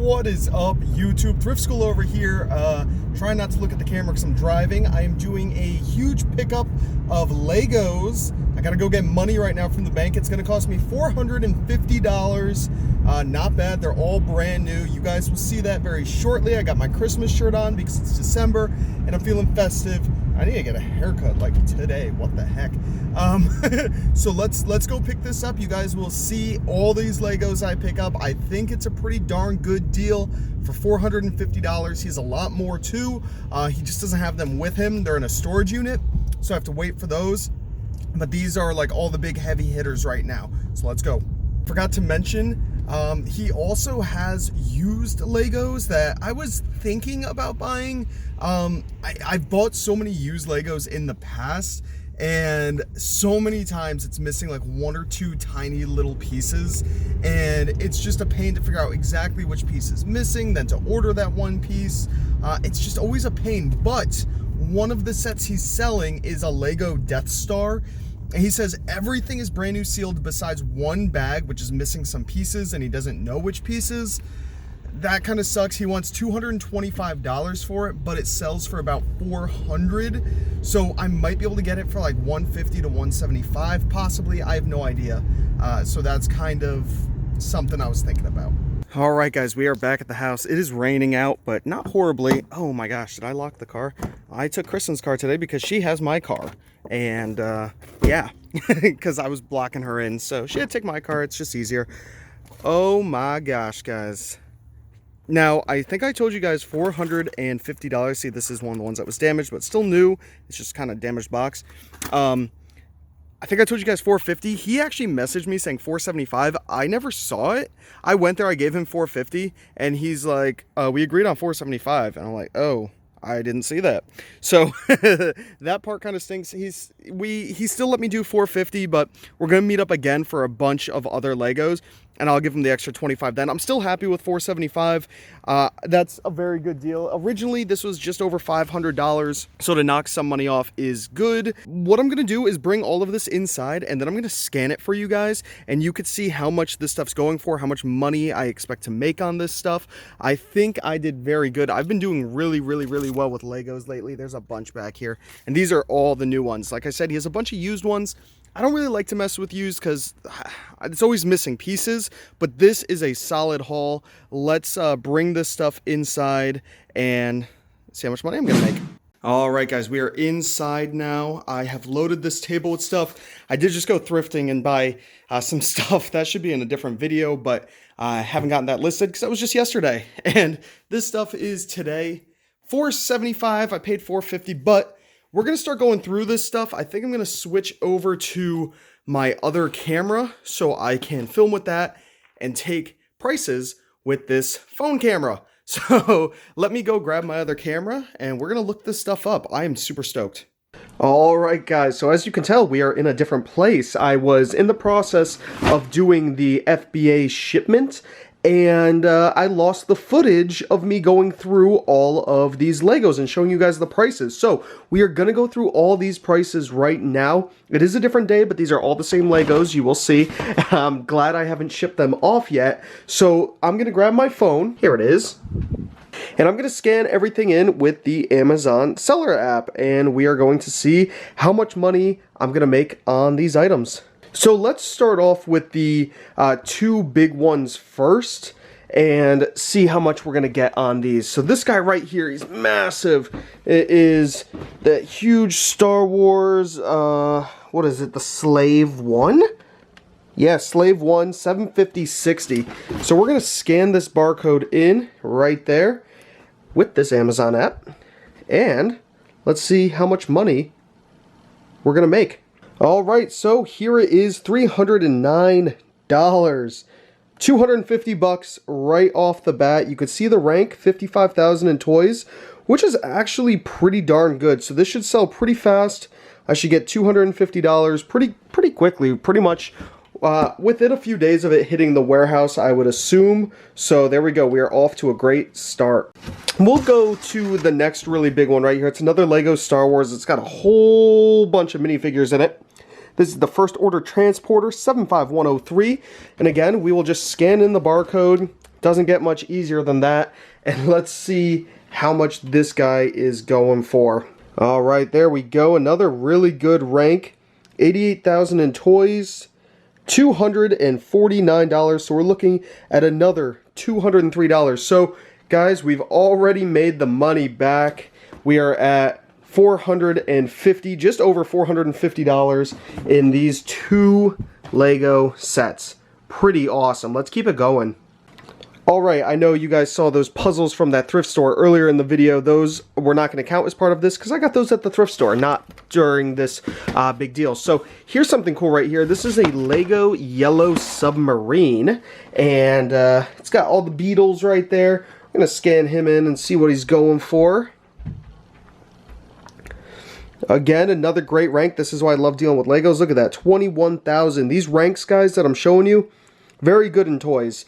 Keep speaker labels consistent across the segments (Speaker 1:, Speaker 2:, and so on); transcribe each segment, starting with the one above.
Speaker 1: What is up, YouTube? Thrift School over here. Trying not to look at the camera because I'm driving. I am doing a huge pickup of Legos. I gotta go get money right now from the bank. It's gonna cost me $450. Not bad. They're all brand new. You guys will see that very shortly. I got my Christmas shirt on because it's December and I'm feeling festive. I need to get a haircut like today. What the heck? So let's go pick this up. You guys will see all these Legos I pick up. I think it's a pretty darn good deal for $450. He's a lot more too. He just doesn't have them with him. They're in a storage unit, so I have to wait for those. But these are like all the big heavy hitters right now. So let's go. Forgot to mention, he also has used Legos that I was thinking about buying. I've bought so many used Legos in the past, and so many times it's missing like one or two tiny little pieces, and it's just a pain to figure out exactly which piece is missing, then to order that one piece. It's just always a pain. But one of the sets he's selling is a Lego Death Star. And he says everything is brand new sealed besides one bag, which is missing some pieces, and he doesn't know which pieces. That kind of sucks. He wants $225 for it, but it sells for about $400. So I might be able to get it for like $150 to $175, possibly. I have no idea. So that's kind of something I was thinking about. All right, guys, we are back at the house. It is raining out, but not horribly. Oh my gosh, did I lock the car? I took Kristen's car today because she has my car. And yeah, because I was blocking her in, so she had to take my car. It's just easier. Oh my gosh, guys. Now, I think I told you guys $450. See, this is one of the ones that was damaged, but still new. It's just kind of damaged box. I think I told you guys $450. He actually messaged me saying $475. I never saw it. I went there, I gave him $450, and he's like, we agreed on $475. And I'm like, oh, I didn't see that. So that part kind of stinks. He still let me do $450, but we're going to meet up again for a bunch of other Legos, and I'll give him the extra $25 then. I'm still happy with $475. That's a very good deal. Originally, this was just over $500, so to knock some money off is good. What I'm going to do is bring all of this inside, and then I'm going to scan it for you guys, and you could see how much this stuff's going for, how much money I expect to make on this stuff. I think I did very good. I've been doing really well with Legos lately. There's a bunch back here, and these are all the new ones. Like I said, he has a bunch of used ones. I don't really like to mess with used because it's always missing pieces, but this is a solid haul. Let's bring this stuff inside and see how much money I'm going to make. All right, guys, we are inside now. I have loaded this table with stuff. I did just go thrifting and buy some stuff. That should be in a different video, but I haven't gotten that listed because that was just yesterday. And this stuff is today. $475. I paid $450, but we're going to start going through this stuff. I think I'm going to switch over to my other camera so I can film with that and take prices with this phone camera. So let me go grab my other camera and we're going to look this stuff up. I am super stoked. All right, guys. So as you can tell, we are in a different place. I was in the process of doing the FBA shipment, and I lost the footage of me going through all of these Legos and showing you guys the prices. So we are going to go through all these prices right now. It is a different day, but these are all the same Legos. You will see. I'm glad I haven't shipped them off yet. So I'm going to grab my phone. Here it is. And I'm going to scan everything in with the Amazon seller app. And we are going to see how much money I'm going to make on these items. So let's start off with the two big ones first and see how much we're going to get on these. So this guy right here, he's massive. It is the huge Star Wars, what is it, the Slave 1? Yeah, Slave 1, 750/60. So we're going to scan this barcode in right there with this Amazon app. And let's see how much money we're going to make. All right, so here it is, $309, $250 right off the bat. You could see the rank, 55,000 in toys, which is actually pretty darn good. So this should sell pretty fast. I should get $250 pretty quickly, pretty much within a few days of it hitting the warehouse, I would assume. So there we go. We are off to a great start. We'll go to the next really big one right here. It's another Lego Star Wars. It's got a whole bunch of minifigures in it. This is the First Order Transporter, 75103. And again, we will just scan in the barcode, Doesn't get much easier than that. And let's see how much this guy is going for. All right, there we go. Another really good rank. 88,000 in toys, $249. So we're looking at another $203. So guys, we've already made the money back. We are at $450, just over $450 in these 2 Lego sets. Pretty awesome. Let's keep it going. Alright, I know you guys saw those puzzles from that thrift store earlier in the video. Those were not going to count as part of this because I got those at the thrift store, not during this big deal. So here's something cool right here. This is a Lego yellow submarine, and it's got all the Beatles right there. I'm going to scan him in and see what he's going for. Again, another great rank. This is why I love dealing with Legos. Look at that, 21,000. These ranks, guys, that I'm showing you, very good in toys.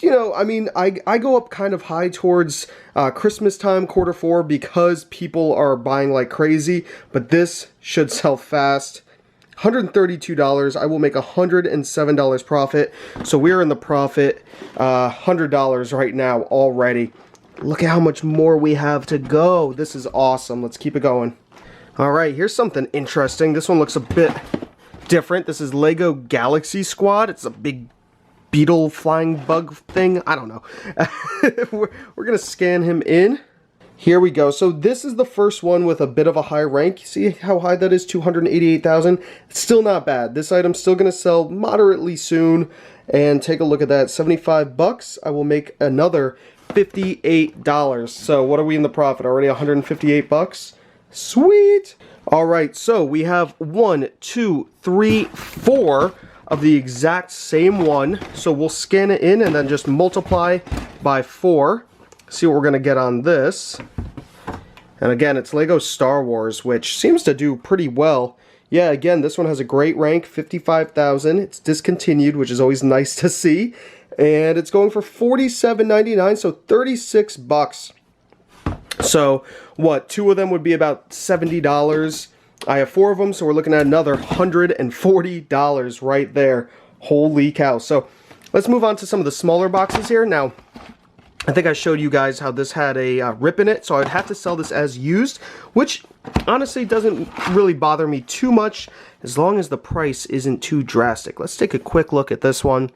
Speaker 1: You know, I mean, I go up kind of high towards Christmas time, Q4, because people are buying like crazy. But this should sell fast. $132. I will make $107 profit. So we're in the profit, $100 right now already. Look at how much more we have to go. This is awesome. Let's keep it going. All right, here's something interesting. This one looks a bit different. This is Lego Galaxy Squad. It's a big beetle flying bug thing. I don't know. we're gonna scan him in. Here we go. So this is the first one with a bit of a high rank. You see how high that is? 288,000. It's still not bad. This item's still gonna sell moderately soon. And take a look at that. 75 bucks. I will make another $58. So what are we in the profit? Already 158 bucks. Sweet. All right. So we have 1, 2, 3, 4 of the exact same one. So we'll scan it in and then just multiply by 4. See what we're going to get on this. And again, it's Lego Star Wars, which seems to do pretty well. Yeah, again, this one has a great rank, 55,000. It's discontinued, which is always nice to see. And it's going for $47.99, so 36 bucks. So, what, 2 of them would be about $70. I have 4 of them, so we're looking at another $140 right there. Holy cow. So, let's move on to some of the smaller boxes here. Now, I think I showed you guys how this had a rip in it, so I'd have to sell this as used, which honestly doesn't really bother me too much as long as the price isn't too drastic. Let's take a quick look at this one.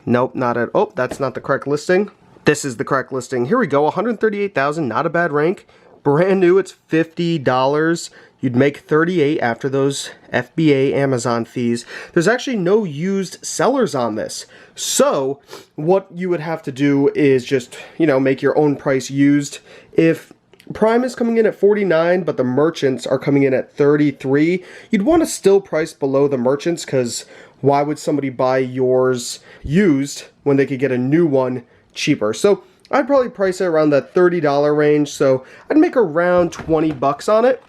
Speaker 1: Nope, not at... Oh, that's not the correct listing. This is the correct listing. Here we go, 138,000, not a bad rank. Brand new, it's $50. You'd make 38 after those FBA Amazon fees. There's actually no used sellers on this. So what you would have to do is just, you know, make your own price used. If Prime is coming in at 49, but the merchants are coming in at 33, you'd want to still price below the merchants, because why would somebody buy yours used when they could get a new one cheaper? So I'd probably price it around that $30 range. So I'd make around 20 bucks on it,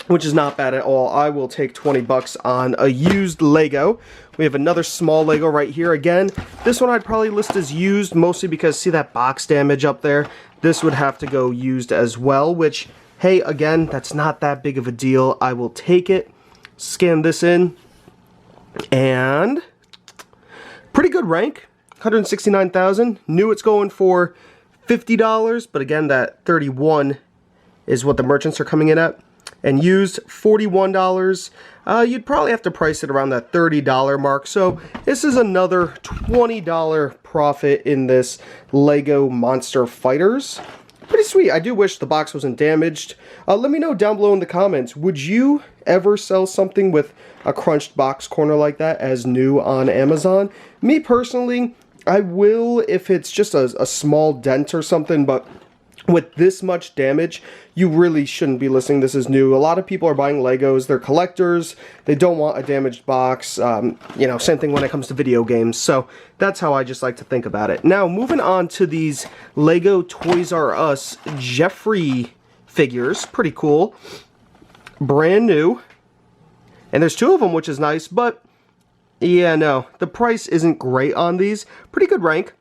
Speaker 1: which is not bad at all. I will take 20 bucks on a used Lego. We have another small Lego right here. Again, this one I'd probably list as used, mostly because see that box damage up there? This would have to go used as well, which, hey, again, that's not that big of a deal. I will take it, scan this in, and pretty good rank, 169,000. Knew it's going for $50, but again, that 31 is what the merchants are coming in at. And used, $41. You'd probably have to price it around that $30 mark. So this is another $20 profit in this Lego Monster Fighters. Pretty sweet. I do wish the box wasn't damaged. Let me know down below in the comments, would you ever sell something with a crunched box corner like that as new on Amazon? Me personally, I will if it's just a small dent or something, but with this much damage, you really shouldn't be listing this as new. A lot of people are buying Legos. They're collectors. They don't want a damaged box. You know, same thing when it comes to video games. So that's how I just like to think about it. Now, moving on to these Lego Toys R Us Jeffrey figures. Pretty cool. Brand new. And there's 2 of them, which is nice. But, yeah, no. The price isn't great on these. Pretty good rank.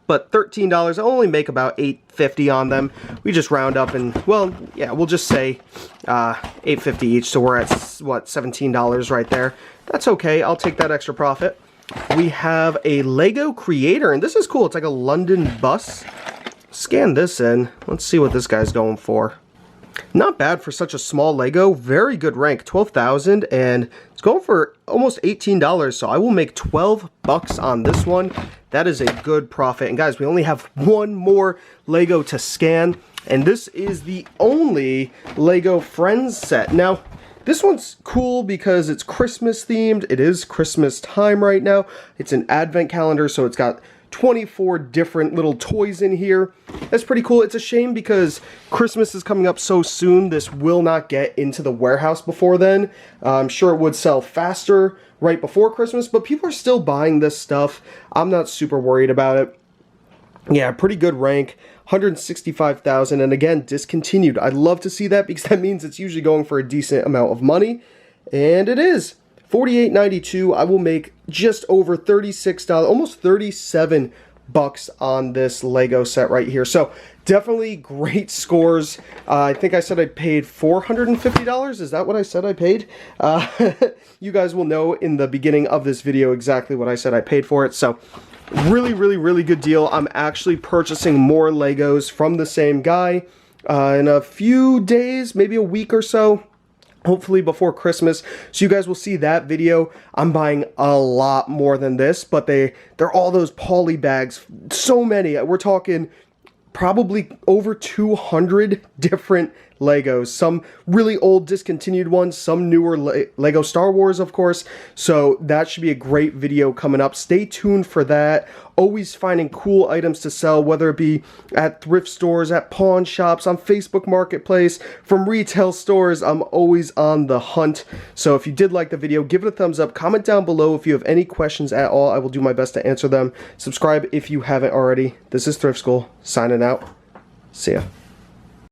Speaker 1: But $13, I'll only make about $8.50 on them. We just round up and, well, yeah, we'll just say $8.50 each. So we're at, what, $17 right there. That's okay. I'll take that extra profit. we have a Lego Creator, and this is cool. It's like a London bus. Scan this in. Let's see what this guy's going for. Not bad for such a small Lego. Very good rank, 12,000, and it's going for almost $18, so I will make 12 bucks on this one. That is a good profit. And guys, we only have one more Lego to scan, and this is the only Lego Friends set. Now, this one's cool because it's Christmas themed. It is Christmas time right now. It's an advent calendar, so it's got 24 different little toys in here. That's pretty cool. It's a shame because Christmas is coming up so soon. This will not get into the warehouse before then. I'm sure it would sell faster right before Christmas, but people are still buying this stuff. I'm not super worried about it. Yeah, pretty good rank, 165,000, and again, discontinued. I'd love to see that because that means it's usually going for a decent amount of money, and it is. $48.92. I will make just over $36, almost 37 bucks on this Lego set right here. So definitely great scores. I think I said I paid $450. Is that what I said I paid? You guys will know in the beginning of this video exactly what I said I paid for it. So really good deal. I'm actually purchasing more Legos from the same guy in a few days, maybe a week or so. Hopefully before Christmas, so you guys will see that video. I'm buying a lot more than this, but they're all those poly bags, so many. We're talking probably over 200 different Legos, some really old discontinued ones, some newer Lego Star Wars, of course. So that should be a great video coming up. Stay tuned for that. Always finding cool items to sell, whether it be at thrift stores, at pawn shops, on Facebook Marketplace, from retail stores. I'm always on the hunt. So if you did like the video, give it a thumbs up. Comment down below if you have any questions at all. I will do my best to answer them. Subscribe if you haven't already. This is Thrift School, signing out. See ya.